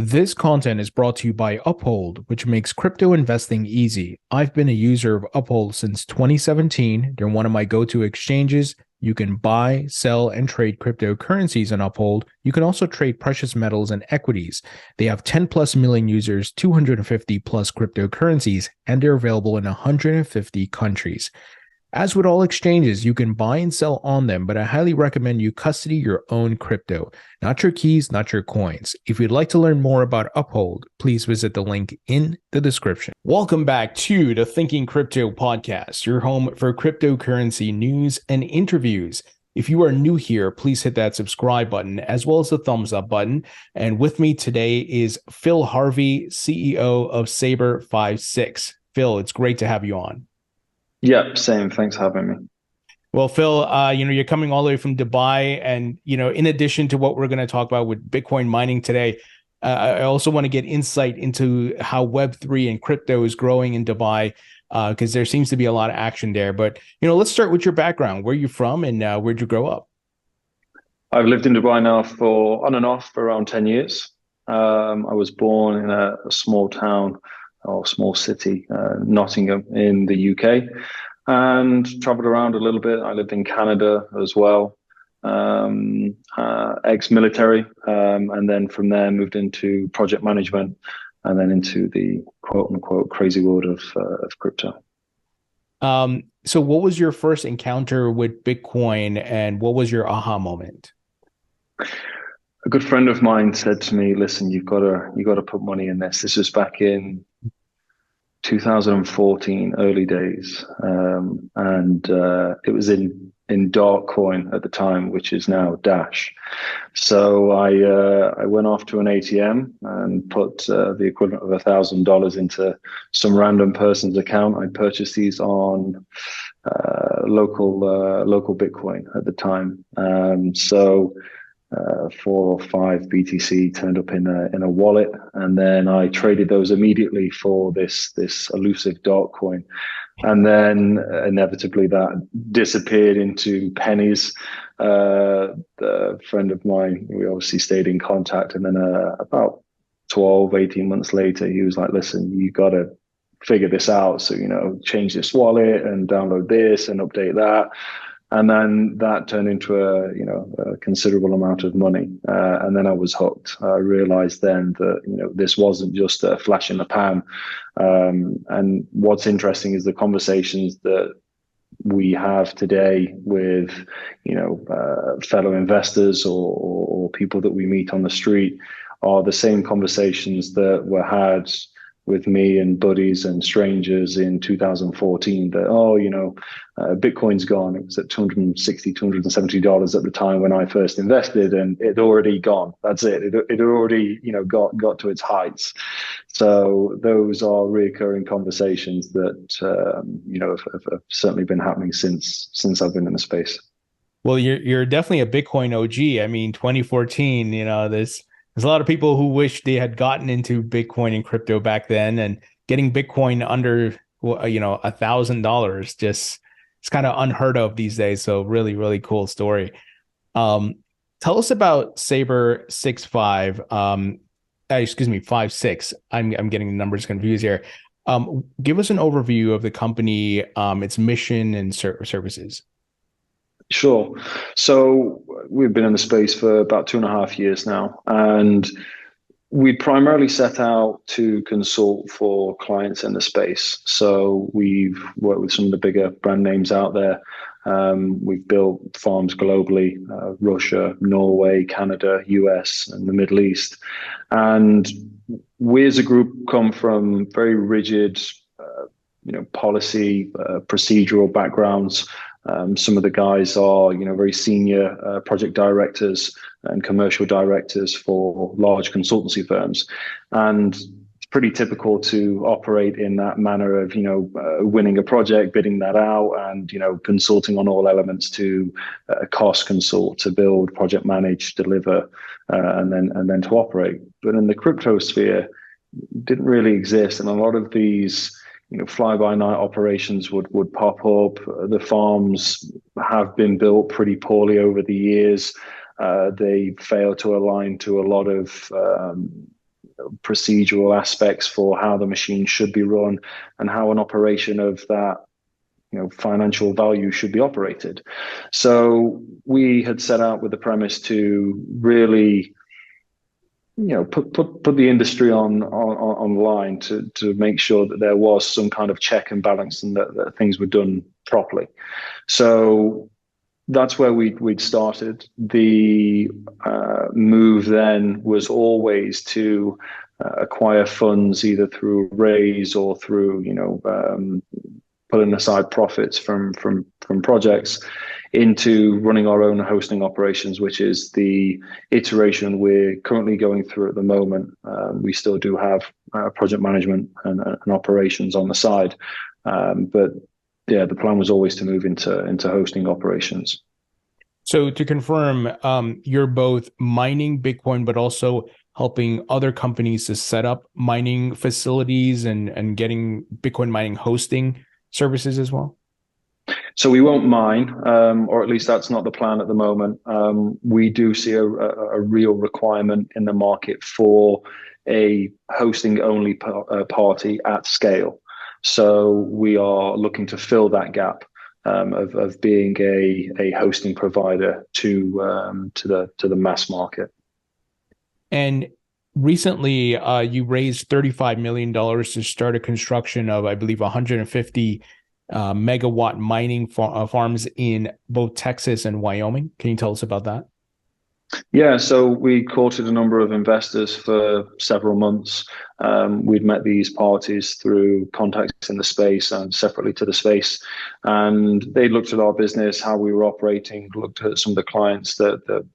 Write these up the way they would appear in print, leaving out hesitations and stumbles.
This content is brought to you by Uphold, which makes crypto investing easy. I've been a user of Uphold since 2017. They're one of my go-to exchanges. You can buy, sell, and trade cryptocurrencies on Uphold. You can also trade precious metals and equities. They have 10 plus million users, 250 plus cryptocurrencies, and they're available in 150 countries. As with all exchanges, you can buy and sell on them, but I highly recommend you custody your own crypto, not your keys, not your coins. If you'd like to learn more about Uphold, please visit the link in the description. Welcome back to the Thinking Crypto podcast, your home for cryptocurrency news and interviews. If you are new here, please hit that subscribe button as well as the thumbs up button. And with me today is Phil Harvey, CEO of Sabre56. Phil, it's great to have you on. Yep, same. Thanks for having me. Well, Phil, you're coming all the way from Dubai, and in addition to what we're going to talk about with Bitcoin mining today, I also want to get insight into how Web3 and crypto is growing in Dubai, because there seems to be a lot of action there. But let's start with your background. Where are you from, and where'd you grow up? I've lived in Dubai now for on and off for around 10 years. I was born in a small town or small city, Nottingham in the UK, and traveled around a little bit. I lived in Canada as well, ex-military, and then from there moved into project management, and then into the quote-unquote crazy world of crypto. So what was your first encounter with Bitcoin, and what was your aha moment? A good friend of mine said to me, "Listen, you got to put money in this." This was back in 2014, early days, and it was in dark coin at the time, which is now Dash. So I went off to an ATM and put the equivalent of $1,000 into some random person's account. I purchased these on local Bitcoin at the time. So 4 or 5 BTC turned up in a wallet, and then I traded those immediately for this elusive dark coin, and then inevitably that disappeared into pennies. The friend of mine, we obviously stayed in contact, and then about 18 months later, he was like, "Listen, you got to figure this out. So change this wallet and download this and update that." And then that turned into a considerable amount of money, and then I was hooked. I realized then that this wasn't just a flash in the pan. And what's interesting is the conversations that we have today with fellow investors or people that we meet on the street are the same conversations that were had with me and buddies and strangers in 2014 that, Bitcoin's gone. It was at $260, $270 at the time when I first invested, and it already gone. That's it. It already, got to its heights. So those are recurring conversations that, have certainly been happening since I've been in the space. Well, you're definitely a Bitcoin OG. I mean, 2014, there's a lot of people who wish they had gotten into Bitcoin and crypto back then, and getting Bitcoin under, $1,000 just it's kind of unheard of these days. So really, really cool story. Tell us about Sabre56. 56. I'm getting the numbers confused here. Give us an overview of the company, its mission and services. Sure. So we've been in the space for about 2.5 years now, and we primarily set out to consult for clients in the space. So we've worked with some of the bigger brand names out there. We've built farms globally, Russia, Norway, Canada, US, and the Middle East. And we as a group come from very rigid, policy, procedural backgrounds. Some of the guys are, very senior project directors and commercial directors for large consultancy firms. And it's pretty typical to operate in that manner of, winning a project, bidding that out, and, consulting on all elements to cost consult, to build, project manage, deliver, and then to operate. But in the crypto sphere, it didn't really exist. And a lot of these fly-by-night operations would pop up. The farms have been built pretty poorly over the years. They fail to align to a lot of procedural aspects for how the machine should be run and how an operation of that financial value should be operated. So we had set out with the premise to really put the industry online to make sure that there was some kind of check and balance and that things were done properly. So that's where we'd started. The move then was always to acquire funds either through raise or through putting aside profits from projects into running our own hosting operations, which is the iteration we're currently going through at the moment. We still do have project management and operations on the side, but yeah, the plan was always to move into hosting operations. So to confirm, you're both mining Bitcoin, but also helping other companies to set up mining facilities and getting Bitcoin mining hosting services as well? So we won't mine, or at least that's not the plan at the moment. We do see a real requirement in the market for a hosting only party at scale. So we are looking to fill that gap of being a hosting provider to the mass market. And recently, you raised $35 million to start a construction of, I believe, 150 megawatt mining farms in both Texas and Wyoming. Can you tell us about that? Yeah, so we courted a number of investors for several months. We'd met these parties through contacts in the space and separately to the space. And they looked at our business, how we were operating, looked at some of the clients that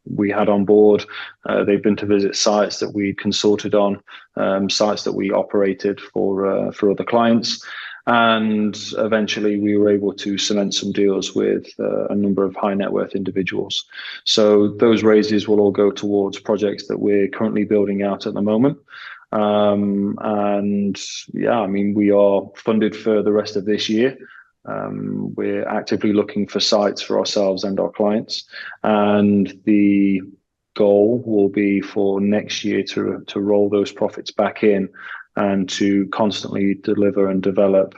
we had on board. They've been to visit sites that we consulted on, sites that we operated for other clients. And eventually we were able to cement some deals with a number of high net worth individuals. So those raises will all go towards projects that we're currently building out at the moment. And yeah, I mean, we are funded for the rest of this year. We're actively looking for sites for ourselves and our clients. And the goal will be for next year to roll those profits back in and to constantly deliver and develop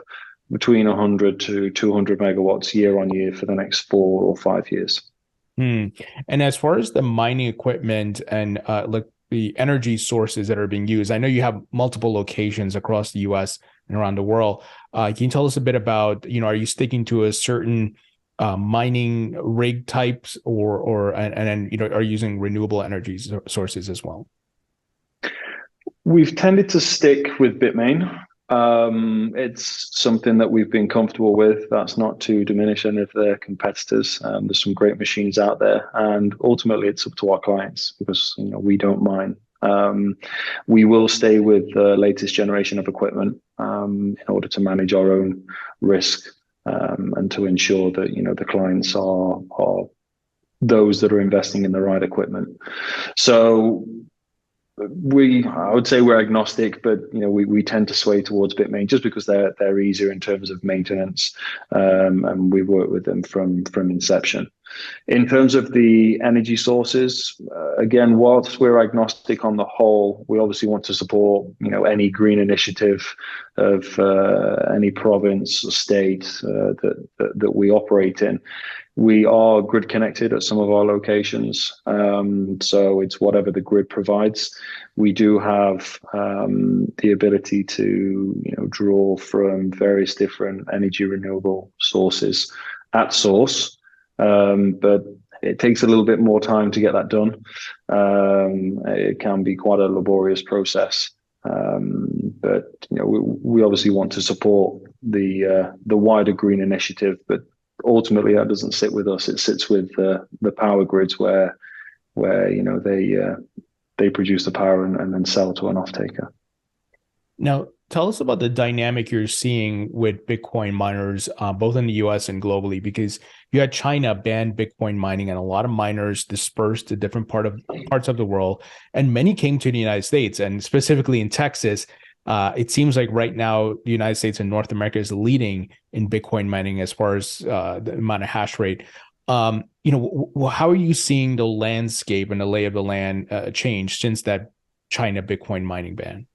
between 100 to 200 megawatts year on year for the next 4 or 5 years. And as far as the mining equipment and the energy sources that are being used, I know you have multiple locations across the US and around the world. Can you tell us a bit about, are you sticking to a certain mining rig types or are you using renewable energy sources as well? We've tended to stick with Bitmain. It's something that we've been comfortable with. That's not to diminish any of their competitors. There's some great machines out there, and ultimately it's up to our clients because we don't mine. We will stay with the latest generation of equipment in order to manage our own risk and to ensure that the clients are those that are investing in the right equipment. So I would say we're agnostic, but we tend to sway towards Bitmain just because they're easier in terms of maintenance, and we've worked with them from inception. In terms of the energy sources, again, whilst we're agnostic on the whole, we obviously want to support any green initiative of any province or state that we operate in. We are grid connected at some of our locations, so it's whatever the grid provides. We do have the ability to draw from various different energy renewable sources at source, but it takes a little bit more time to get that done. It can be quite a laborious process, but we obviously want to support the wider green initiative, but ultimately that doesn't sit with us. It sits with the power grids where they produce the power and then sell to an off-taker. Now, tell us about the dynamic you're seeing with Bitcoin miners, both in the US and globally, because you had China ban Bitcoin mining and a lot of miners dispersed to different parts of the world, and many came to the United States, and specifically in Texas. It seems like right now the United States and North America is leading in Bitcoin mining as far as the amount of hash rate. How are you seeing the landscape and the lay of the land change since that China Bitcoin mining ban?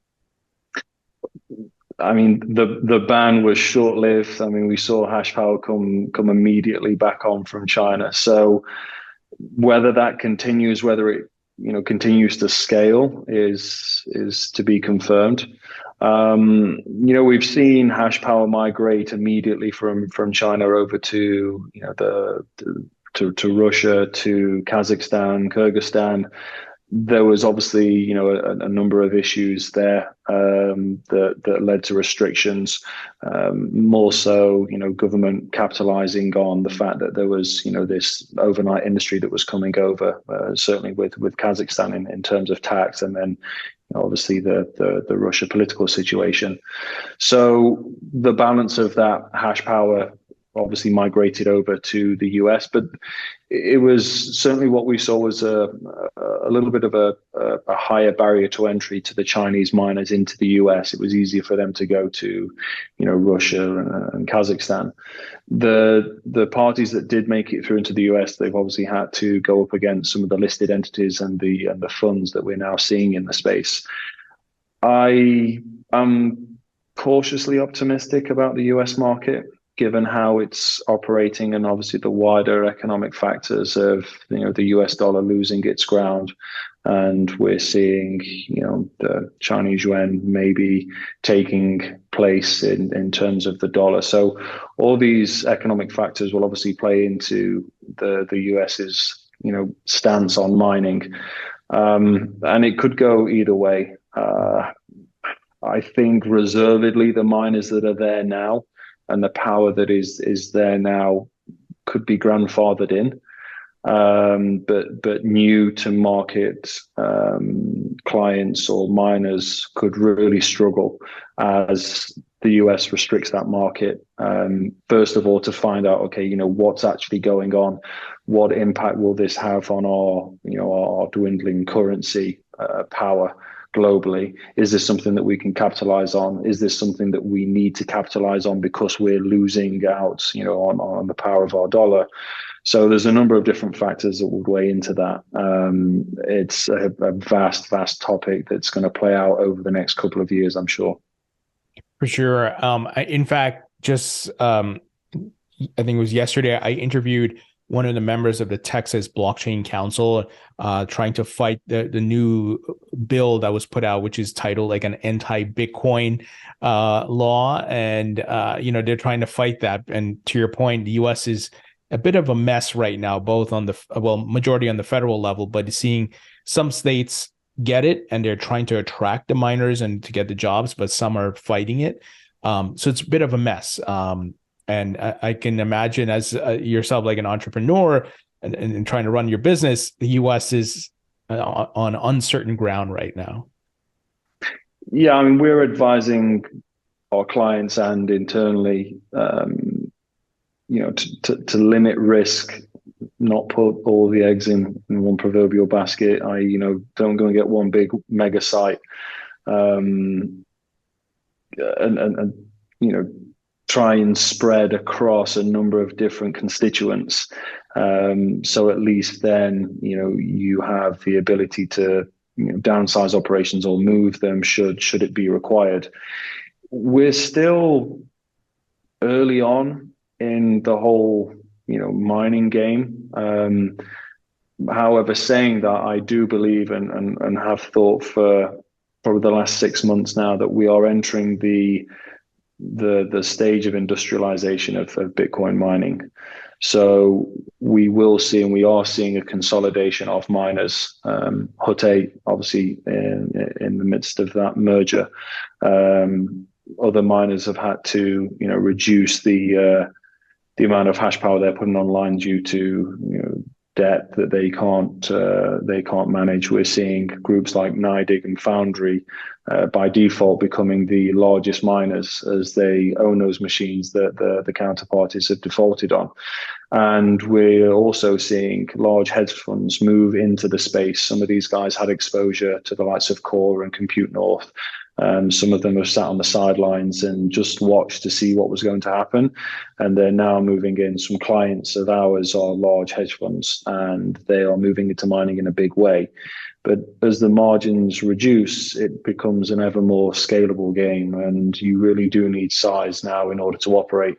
I mean, the ban was short-lived. I mean, we saw hash power come immediately back on from China. So whether that continues, whether it continues to scale, is to be confirmed. We've seen hash power migrate immediately from China over to to Russia, to Kazakhstan, Kyrgyzstan. There was obviously, a number of issues there that led to restrictions. More so, government capitalizing on the fact that there was, this overnight industry that was coming over, certainly with Kazakhstan in terms of tax, and then obviously the Russia political situation. So the balance of that hash power obviously migrated over to the US, but it was certainly what we saw was a little bit of a higher barrier to entry to the Chinese miners into the US. It was easier for them to go to, Russia and Kazakhstan. The parties that did make it through into the US, they've obviously had to go up against some of the listed entities and the funds that we're now seeing in the space. I am cautiously optimistic about the US market, given how it's operating and obviously the wider economic factors of the US dollar losing its ground, and we're seeing the Chinese yuan maybe taking place in terms of the dollar. So all these economic factors will obviously play into the US's stance on mining, and it could go either way. I think reservedly the miners that are there now and the power that is there now could be grandfathered in, but new to market clients or miners could really struggle as the US restricts that market. First of all, to find out, okay, what's actually going on, what impact will this have on our dwindling currency power globally? Is this something that we can capitalize on? Is this something that we need to capitalize on because we're losing out, on the power of our dollar? So there's a number of different factors that would weigh into that. It's a vast topic that's going to play out over the next couple of years, I'm sure. For sure. In fact, just I think it was yesterday, I interviewed one of the members of the Texas Blockchain Council, trying to fight the new bill that was put out, which is titled like an anti-Bitcoin law. And, they're trying to fight that. And to your point, the US is a bit of a mess right now, both on majority on the federal level, but seeing some states get it and they're trying to attract the miners and to get the jobs, but some are fighting it. So it's a bit of a mess. And I can imagine as yourself, like an entrepreneur and trying to run your business, the U.S. is on uncertain ground right now. Yeah, I mean, we're advising our clients and internally, to limit risk, not put all the eggs in one proverbial basket. Don't go and get one big mega site, and try and spread across a number of different constituents. So at least then, you have the ability to downsize operations or move them should it be required. We're still early on in the whole, mining game. However, saying that, I do believe and have thought for probably the last 6 months now that we are entering the stage of industrialization of Bitcoin mining. So we will see, and we are seeing, a consolidation of miners. Hut 8, obviously, in the midst of that merger, other miners have had to, reduce the amount of hash power they're putting online due to, debt that they can't manage. We're seeing groups like NYDIG and Foundry by default becoming the largest miners as they own those machines that the counterparties have defaulted on. And we're also seeing large hedge funds move into the space. Some of these guys had exposure to the likes of Core and Compute North, Some of them have sat on the sidelines and just watched to see what was going to happen. And they're now moving in. Some clients of ours are large hedge funds, and they are moving into mining in a big way. But as the margins reduce, it becomes an ever more scalable game, and you really do need size now in order to operate.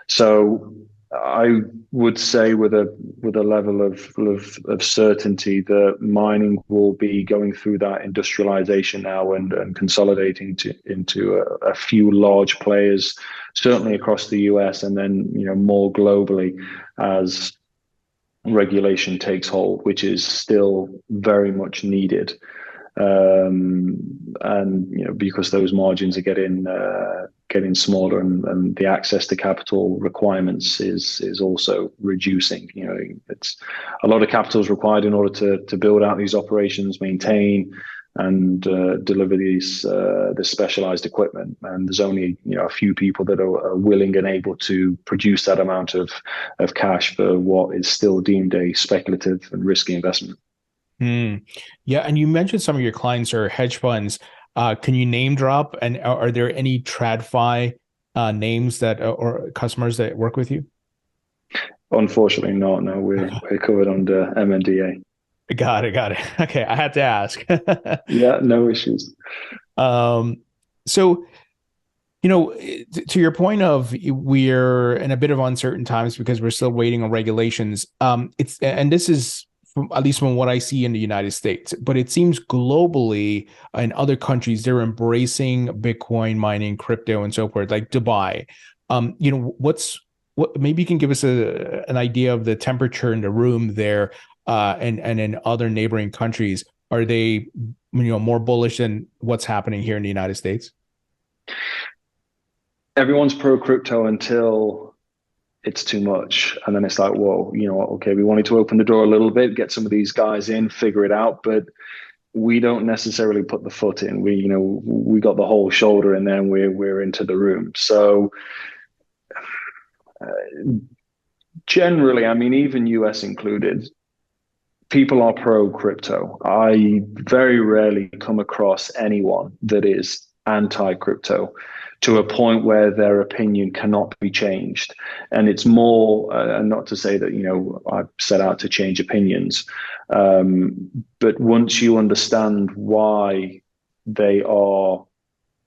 So I would say with a level of certainty that mining will be going through that industrialization now and consolidating into a few large players, certainly across the US, and then more globally as regulation takes hold, which is still very much needed. And because those margins are getting smaller, and the access to capital requirements is also reducing. It's a lot of capital is required in order to build out these operations, maintain and deliver this specialized equipment. And there's only a few people that are willing and able to produce that amount of cash for what is still deemed a speculative and risky investment. Yeah, and you mentioned some of your clients are hedge funds. Can you name drop? And are there any TradFi names that or customers that work with you? Unfortunately, not. No, we're covered under MNDA. Got it. Okay, I had to ask. Yeah, no issues. So, to your point of we're in a bit of uncertain times because we're still waiting on regulations. And this is at least from what I see in the United States, but it seems globally in other countries, they're embracing Bitcoin mining, crypto, and so forth, like Dubai. What maybe you can give us an idea of the temperature in the room there, and in other neighboring countries. Are they, more bullish than what's happening here in the United States? Everyone's pro crypto until it's too much. And then it's like, whoa, okay, we wanted to open the door a little bit, get some of these guys in, figure it out, but we don't necessarily put the foot in. We got the whole shoulder in there, and we're into the room. So generally, I mean, even US included, people are pro crypto. I very rarely come across anyone that is anti crypto to a point where their opinion cannot be changed. And it's more, and not to say that, I set out to change opinions, but once you understand why they are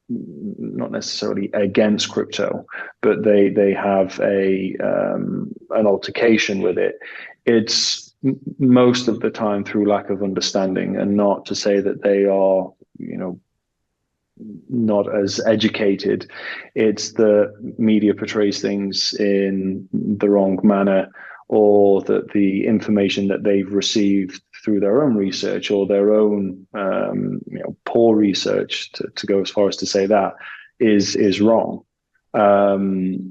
not necessarily against crypto, but they have an altercation with it, it's most of the time through lack of understanding, and not to say that they are, not as educated. It's the media portrays things in the wrong manner, or that the information that they've received through their own research or their own poor research, to go as far as to say that is wrong. The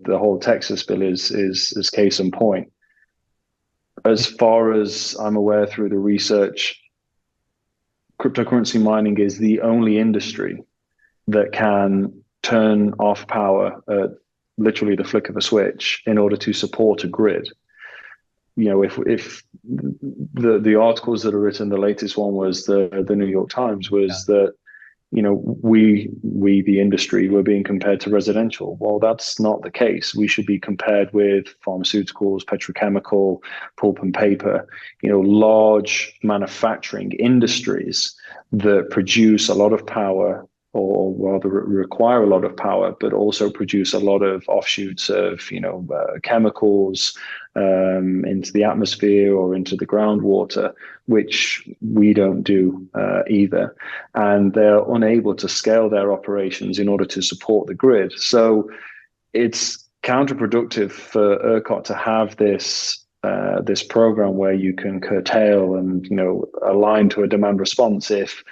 whole Texas bill is case in point. As far as I'm aware through the research, cryptocurrency mining is the only industry that can turn off power at literally the flick of a switch in order to support a grid. If the articles that are written, the latest one was the New York Times, was that we the industry were being compared to residential. Well, that's not the case. We should be compared with pharmaceuticals, petrochemical, pulp and paper, large manufacturing industries that produce a lot of power, or rather require a lot of power, but also produce a lot of offshoots of, chemicals into the atmosphere or into the groundwater, which we don't do either. And they're unable to scale their operations in order to support the grid. So it's counterproductive for ERCOT to have this program where you can curtail and, align to a demand response, if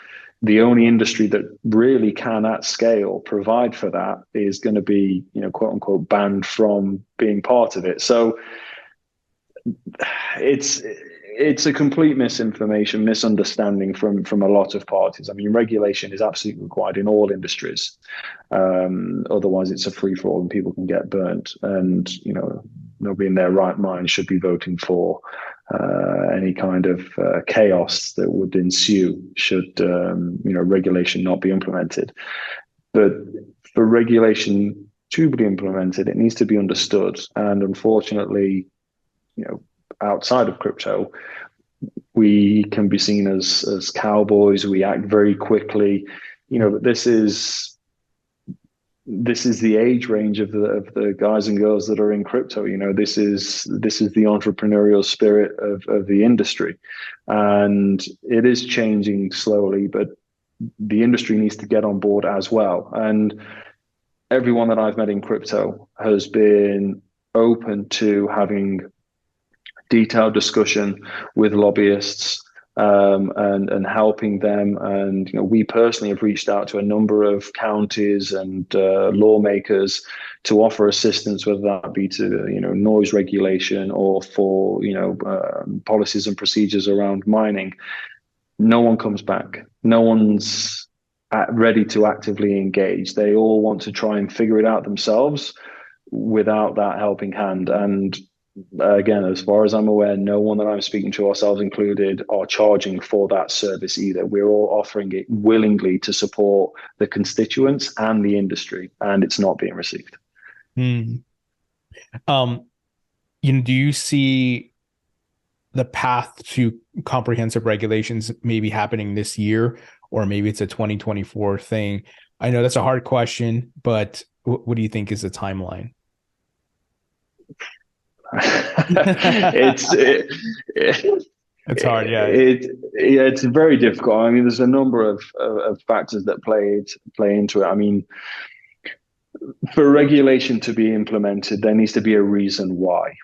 the only industry that really can at scale provide for that is going to be, quote unquote, banned from being part of it. So it's a complete misunderstanding from a lot of parties. I mean, regulation is absolutely required in all industries. Otherwise it's a free for all and people can get burnt, and, nobody in their right mind should be voting for any kind of chaos that would ensue should regulation not be implemented. But for regulation to be implemented, it needs to be understood. And unfortunately, outside of crypto, we can be seen as cowboys. We act very quickly. But this is the age range of the guys and girls that are in crypto. This is the entrepreneurial spirit of the industry, and it is changing slowly, but the industry needs to get on board as well. And everyone that I've met in crypto has been open to having detailed discussion with lobbyists, and helping them. And we personally have reached out to a number of counties and lawmakers to offer assistance, whether that be to noise regulation or for policies and procedures around mining. No one comes back. No one's ready to actively engage. They all want to try and figure it out themselves without that helping hand. And again, as far as I'm aware, no one that I'm speaking to, ourselves included, are charging for that service either. We're all offering it willingly to support the constituents and the industry, and it's not being received. Do you see the path to comprehensive regulations maybe happening this year, or maybe it's a 2024 thing? I know that's a hard question, but what do you think is the timeline? It's hard, yeah. It's very difficult. I mean, there's a number of factors that play into it. I mean, for regulation to be implemented, there needs to be a reason why.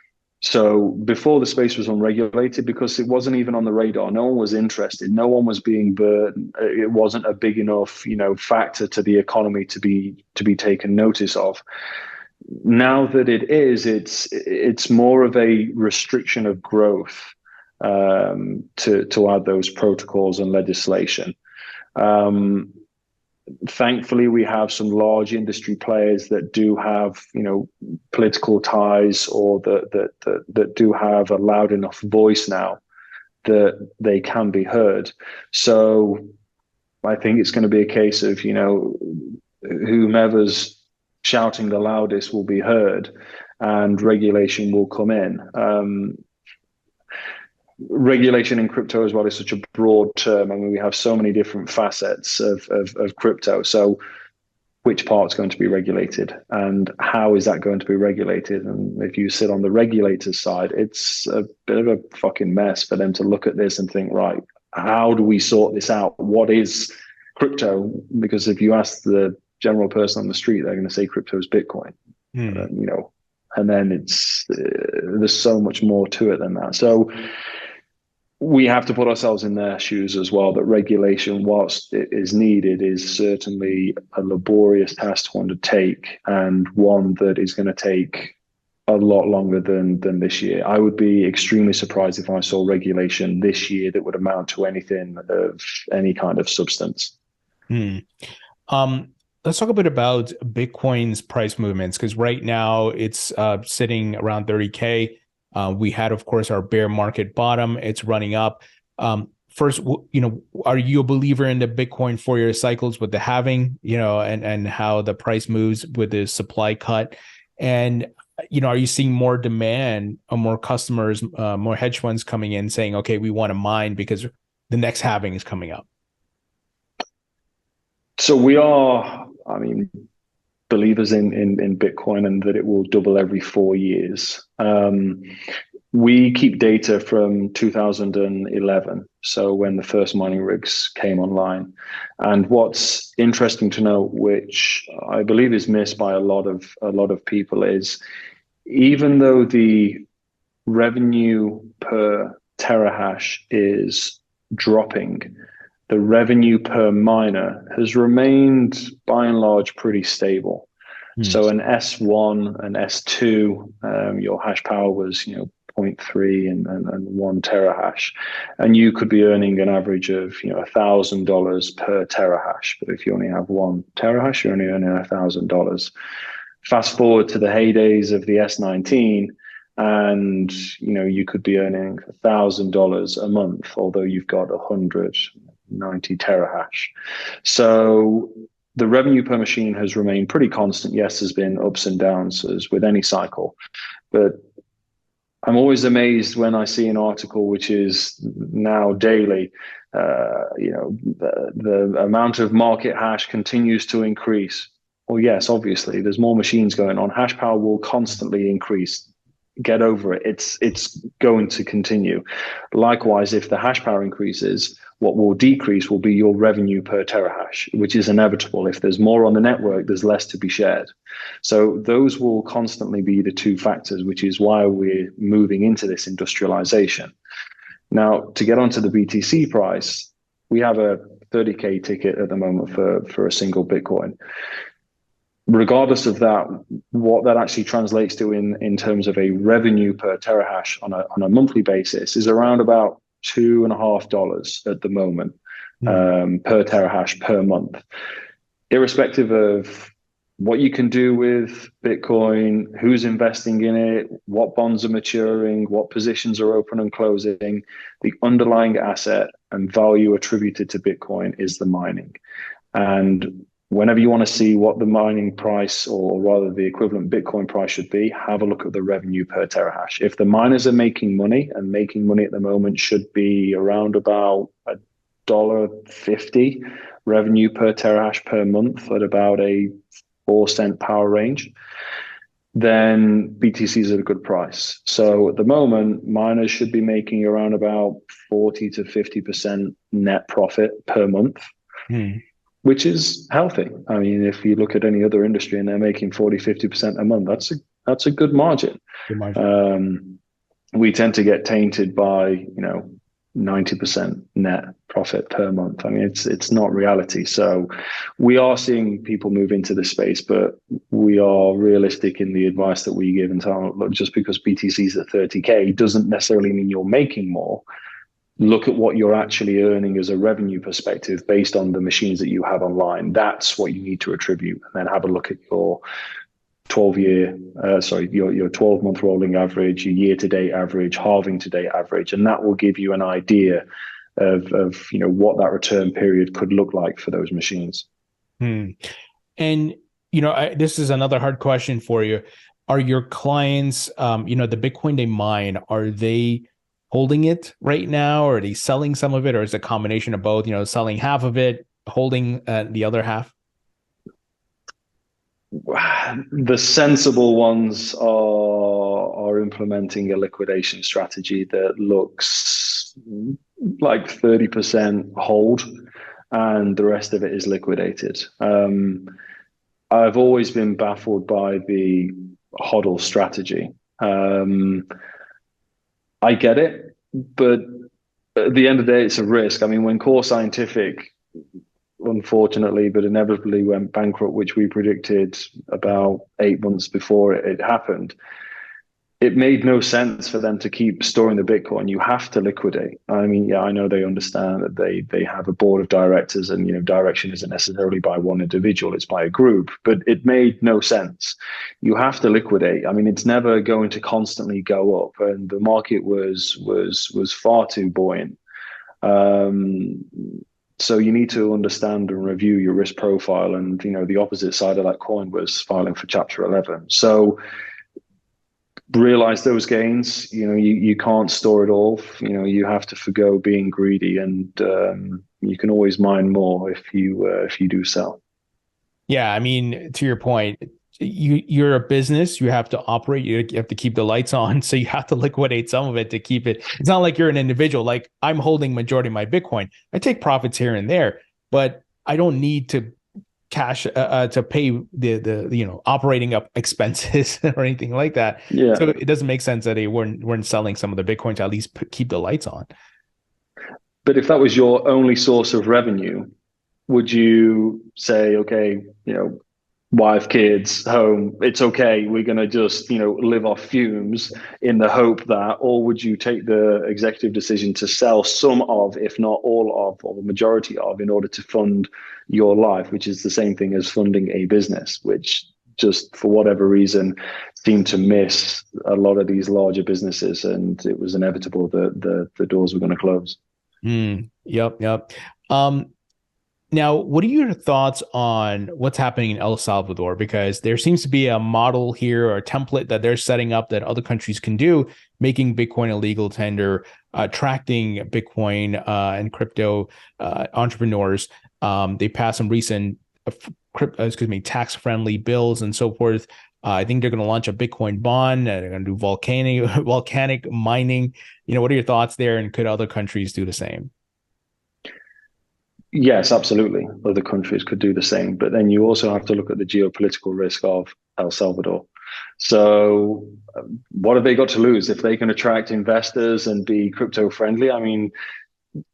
So before, the space was unregulated because it wasn't even on the radar. No one was interested. No one was being burdened. It wasn't a big enough, factor to the economy to be taken notice of. Now that it is, it's more of a restriction of growth, to add those protocols and legislation. Thankfully, we have some large industry players that do have political ties, or that do have a loud enough voice now that they can be heard. So I think it's going to be a case of whomever's shouting the loudest will be heard, and regulation will come in. Regulation in crypto as well is such a broad term. I mean, we have so many different facets of crypto. So which part's going to be regulated, and how is that going to be regulated? And if you sit on the regulator's side, it's a bit of a fucking mess for them to look at this and think, right, how do we sort this out? What is crypto? Because if you ask the general person on the street, they're going to say crypto is Bitcoin. And then there's so much more to it than that. So we have to put ourselves in their shoes as well, that regulation, whilst it is needed, is certainly a laborious task to undertake, and one that is going to take a lot longer than this year. I would be extremely surprised if I saw regulation this year that would amount to anything of any kind of substance. Let's talk a bit about Bitcoin's price movements, because right now it's sitting around 30K. We had, of course, our bear market bottom. It's running up. First, are you a believer in the Bitcoin 4-year cycles with the halving, and how the price moves with the supply cut? And, are you seeing more demand or more customers, more hedge funds coming in saying, okay, we want to mine because the next halving is coming up? So we are, believers in Bitcoin, and that it will double every 4 years. We keep data from 2011, so when the first mining rigs came online. And what's interesting to note, which I believe is missed by a lot of people, is even though the revenue per terahash is dropping, the revenue per miner has remained by and large pretty stable. So an S1 and S2, your hash power was 0.3 and 1 terahash, and you could be earning an average of $1,000 per terahash. But if you only have 1 terahash, you're only earning $1,000. Fast forward to the heydays of the S19, and you could be earning $1,000 a month, although you've got 190 terahash. So the revenue per machine has remained pretty constant. Yes, there's been ups and downs as with any cycle, but I'm always amazed when I see an article which is now daily. The amount of market hash continues to increase. Well, yes, obviously, there's more machines going on. Hash power will constantly increase. Get over it. It's going to continue. Likewise, if the hash power increases, what will decrease will be your revenue per terahash, which is inevitable. If there's more on the network, there's less to be shared. So those will constantly be the two factors, which is why we're moving into this industrialization. Now, to get onto the BTC price, we have a 30K ticket at the moment for a single Bitcoin. Regardless of that, what that actually translates to in terms of a revenue per terahash on a monthly basis is around about $2.50 at the moment per terahash per month. Irrespective of what you can do with Bitcoin, who's investing in it, what bonds are maturing, what positions are open and closing, the underlying asset and value attributed to Bitcoin is the mining. And whenever you want to see what the mining price, or rather the equivalent Bitcoin price should be, have a look at the revenue per terahash. If the miners are making money, and making money at the moment should be around about $1.50 revenue per terahash per month at about a 4-cent power range, then BTC is at a good price. So at the moment, miners should be making around about 40 to 50% net profit per month. Which is healthy. I mean, if you look at any other industry and they're making 40, 50% a month, that's a good margin. Good margin. We tend to get tainted by, 90% net profit per month. I mean, it's not reality. So we are seeing people move into this space, but we are realistic in the advice that we give and tell, look, just because BTC is at 30K doesn't necessarily mean you're making more. Look at what you're actually earning as a revenue perspective based on the machines that you have online. That's what you need to attribute, and then have a look at your 12-month rolling average, your year-to-date average, halving to date average, and that will give you an idea of what that return period could look like for those machines. And this is another hard question for you. Are your clients, the Bitcoin they mine, are they holding it right now, or are they selling some of it, or is it a combination of both, selling half of it, holding the other half? The sensible ones are implementing a liquidation strategy that looks like 30% hold and the rest of it is liquidated. I've always been baffled by the HODL strategy. I get it, but at the end of the day, it's a risk. I mean, when Core Scientific, unfortunately, but inevitably went bankrupt, which we predicted about 8 months before it happened, it made no sense for them to keep storing the Bitcoin. You have to liquidate. I mean, yeah, I know they understand that they have a board of directors, and direction isn't necessarily by one individual, it's by a group, but it made no sense. You have to liquidate. I mean, it's never going to constantly go up, and the market was far too buoyant. So you need to understand and review your risk profile, and the opposite side of that coin was filing for Chapter 11. So realize those gains. You can't store it all. You have to forgo being greedy, and you can always mine more if you do sell. Yeah, I mean, to your point, you're a business. You have to operate. You have to keep the lights on, so you have to liquidate some of it to keep it. It's not like you're an individual. Like, I'm holding majority of my Bitcoin. I take profits here and there, but I don't need to cash to pay the operating up expenses or anything like that. Yeah. So it doesn't make sense that they weren't selling some of the Bitcoin to at least keep the lights on. But if that was your only source of revenue, would you say, okay, wife, kids, home, it's okay, we're going to just live off fumes in the hope that, or would you take the executive decision to sell some of, if not all of, or the majority of, in order to fund your life, which is the same thing as funding a business, which just for whatever reason seemed to miss a lot of these larger businesses, and it was inevitable that the doors were going to close. Yep. Now, what are your thoughts on what's happening in El Salvador? Because there seems to be a model here or a template that they're setting up that other countries can do, making Bitcoin a legal tender, attracting Bitcoin and crypto entrepreneurs. They passed some recent tax-friendly bills and so forth. I think they're going to launch a Bitcoin bond. They're going to do volcanic mining. What are your thoughts there? And could other countries do the same? Yes, absolutely. Other countries could do the same, but then you also have to look at the geopolitical risk of El Salvador. So, what have they got to lose if they can attract investors and be crypto friendly? I mean,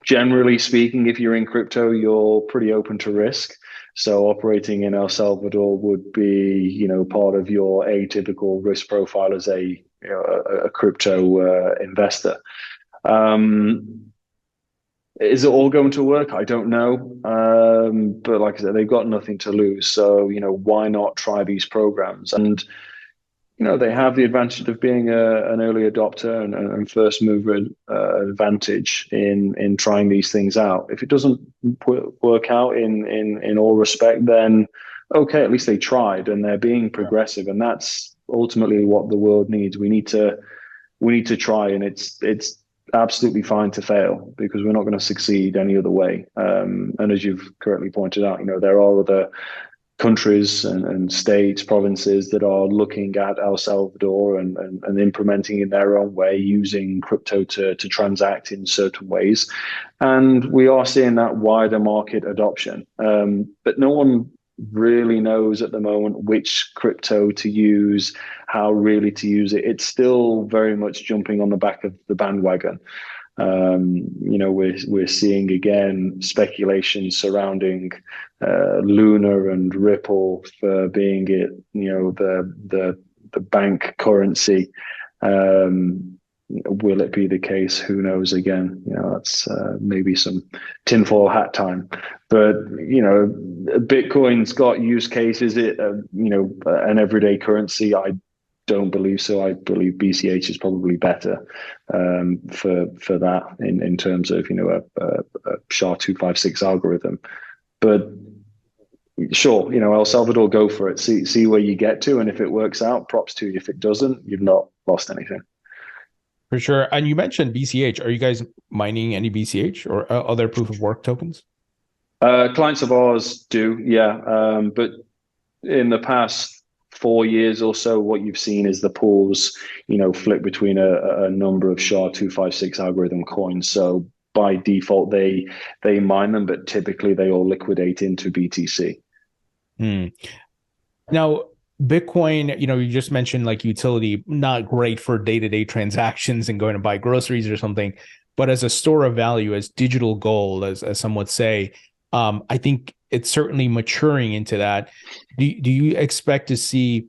generally speaking, if you're in crypto, you're pretty open to risk. So, operating in El Salvador would be, part of your atypical risk profile as a crypto investor. Is it all going to work? I don't know. But like I said, they've got nothing to lose. So, why not try these programs? And, they have the advantage of being an early adopter and first mover advantage in trying these things out. If it doesn't work out in all respect, then okay, at least they tried and they're being progressive. And that's ultimately what the world needs. We need to try, and it's absolutely fine to fail because we're not going to succeed any other way. And as you've correctly pointed out, there are other countries and states, provinces that are looking at El Salvador and implementing in their own way, using crypto to transact in certain ways. And we are seeing that wider market adoption. But no one really knows at the moment which crypto to use, how really to use it. It's still very much jumping on the back of the bandwagon. We're seeing again speculation surrounding Luna and Ripple for being it, the bank currency. Will it be the case? Who knows? Again, that's maybe some tinfoil hat time. But Bitcoin's got use cases. It an everyday currency. I don't believe so. I believe BCH is probably better for that in terms of a SHA-256 algorithm. But sure, El Salvador, go for it. See where you get to, and if it works out, props to you. If it doesn't, you've not lost anything. For sure. And you mentioned BCH. Are you guys mining any BCH or other proof of work tokens? Clients of ours do, yeah. But in the past 4 years or so, what you've seen is the pools, flip between a number of SHA-256 algorithm coins. So by default, they mine them, but typically they all liquidate into BTC. Now, Bitcoin, you just mentioned like utility, not great for day-to-day transactions and going to buy groceries or something, but as a store of value, as digital gold, as some would say, I think it's certainly maturing into that. Do you expect to see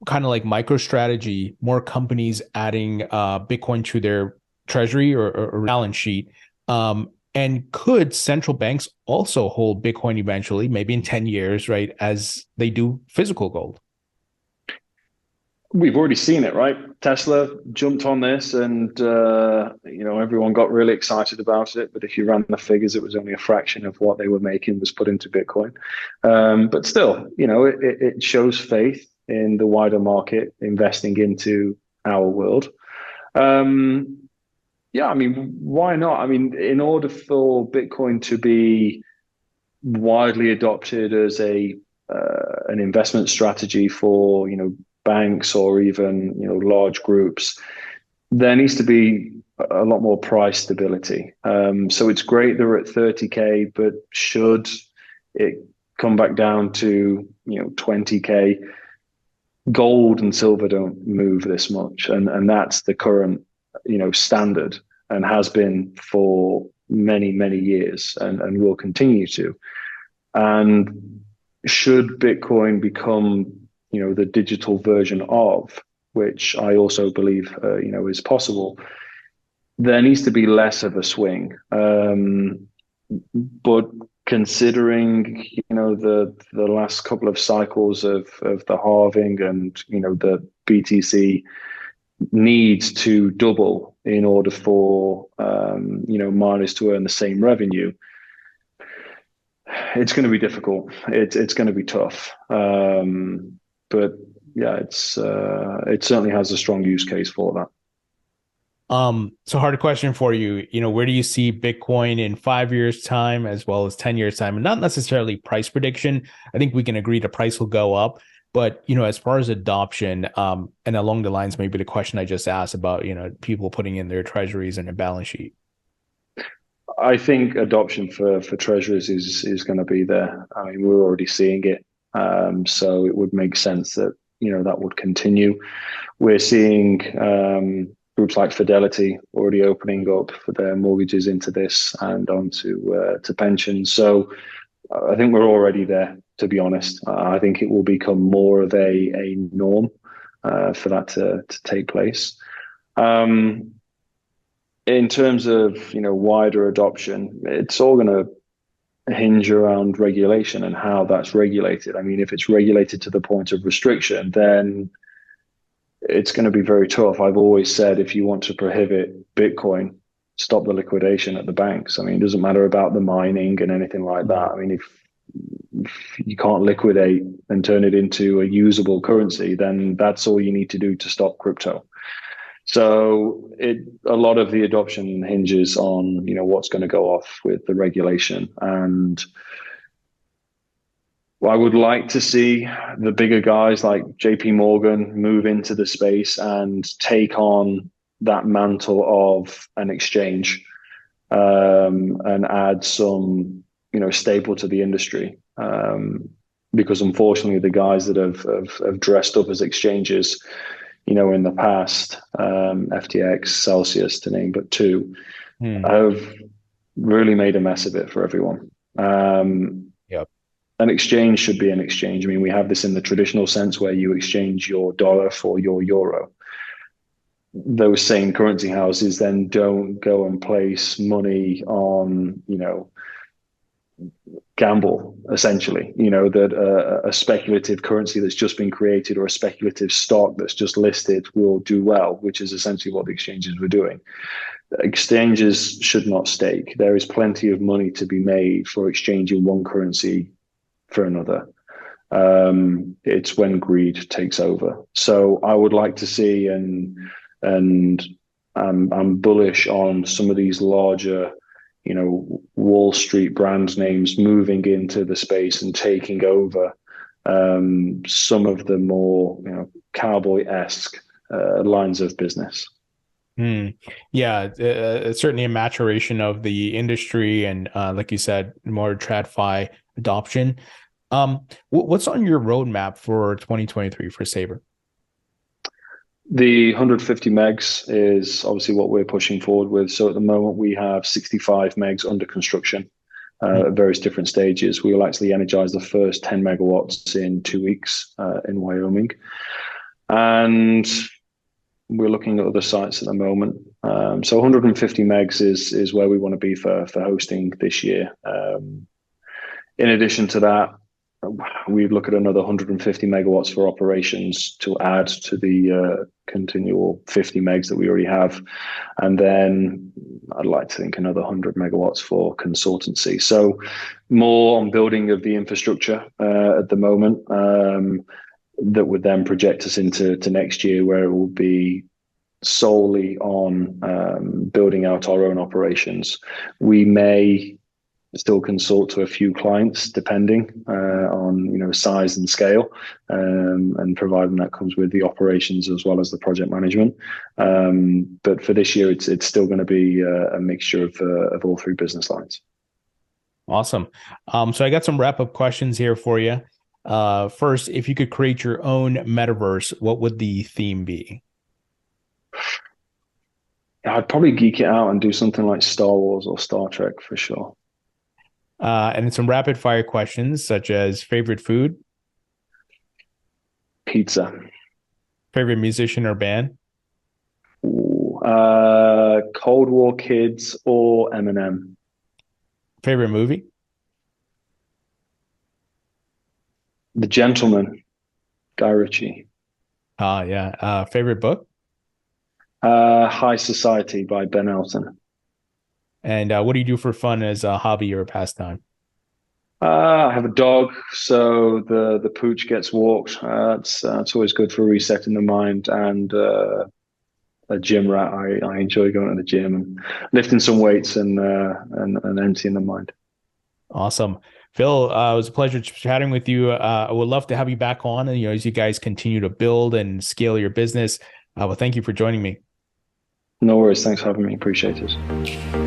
kind of like MicroStrategy, more companies adding Bitcoin to their treasury or balance sheet? And could central banks also hold Bitcoin eventually, maybe in 10 years, right, as they do physical gold? We've already seen it, right? Tesla jumped on this and, everyone got really excited about it. But if you ran the figures, it was only a fraction of what they were making was put into Bitcoin. But still, it shows faith in the wider market investing into our world. Yeah, I mean, why not? I mean, in order for Bitcoin to be widely adopted as an investment strategy for, banks or even, large groups, there needs to be a lot more price stability. So it's great they're at 30K, but should it come back down to, 20K, gold and silver don't move this much. And that's the current, standard, and has been for many, many years and will continue to. And should Bitcoin become, the digital version of, which I also believe, is possible, there needs to be less of a swing. But considering the last couple of cycles of the halving, and the BTC needs to double in order for miners to earn the same revenue. It's going to be difficult. It's going to be tough. But yeah, it certainly has a strong use case for that. So hard question for you. Where do you see Bitcoin in 5 years' time as well as 10 years' time? And not necessarily price prediction. I think we can agree the price will go up. But, as far as adoption, and along the lines, maybe the question I just asked about, people putting in their treasuries and a balance sheet. I think adoption for treasuries is going to be there. I mean, we're already seeing it. So it would make sense that, that would continue. We're seeing groups like Fidelity already opening up for their mortgages into this and onto to pensions. So I think we're already there, to be honest. I think it will become more of a norm for that to take place. In terms of wider adoption, it's all going to hinge around regulation and how that's regulated. I mean, if it's regulated to the point of restriction, then it's going to be very tough. I've always said, if you want to prohibit Bitcoin, stop the liquidation at the banks. I mean, it doesn't matter about the mining and anything like that. I mean, if you can't liquidate and turn it into a usable currency, then that's all you need to do to stop crypto. So a lot of the adoption hinges on what's going to go off with the regulation. And I would like to see the bigger guys like JP Morgan move into the space and take on that mantle of an exchange, and add some staple to the industry. Because unfortunately, the guys that have dressed up as exchanges, in the past, FTX, Celsius, to name but two, have really made a mess of it for everyone. Yep. An exchange should be an exchange. I mean, we have this in the traditional sense where you exchange your dollar for your euro. Those same currency houses then don't go and place money on, gamble, essentially, that a speculative currency that's just been created or a speculative stock that's just listed will do well, which is essentially what the exchanges were doing. Exchanges should not stake. There is plenty of money to be made for exchanging one currency for another. It's when greed takes over. So I would like to see, and I'm bullish on some of these larger Wall Street brand names moving into the space and taking over some of the more cowboy-esque lines of business. Yeah, it's certainly a maturation of the industry, and like you said, more TradFi adoption. What's on your roadmap for 2023 for Sabre? The 150 megs is obviously what we're pushing forward with. So at the moment, we have 65 megs under construction at various different stages. We will actually energize the first 10 megawatts in 2 weeks in Wyoming. And we're looking at other sites at the moment. So 150 megs is where we want to be for hosting this year. In addition to that, we look at another 150 megawatts for operations to add to the continual 50 megs that we already have. And then I'd like to think another 100 megawatts for consultancy. So more on building of the infrastructure at the moment, that would then project us into next year, where it will be solely on building out our own operations. We may still consult to a few clients depending on size and scale, and providing that comes with the operations as well as the project management. But for this year, it's still going to be a mixture of all three business lines. Awesome. So I got some wrap-up questions here for you. First, if you could create your own metaverse, what would the theme be? I'd probably geek it out and do something like Star Wars or Star Trek for sure. And then some rapid fire questions, such as favorite food, Pizza, favorite musician or band, Cold War Kids or Eminem. favorite movie, The Gentleman, Guy Ritchie. Yeah. Favorite book? High Society by Ben Elton. And what do you do for fun as a hobby or a pastime? I have a dog, so the pooch gets walked. It's always good for resetting the mind. And a gym rat. I enjoy going to the gym and lifting some weights and emptying the mind. Awesome. Phil, it was a pleasure chatting with you. I would love to have you back on, and as you guys continue to build and scale your business. Well, thank you for joining me. No worries. Thanks for having me. Appreciate it.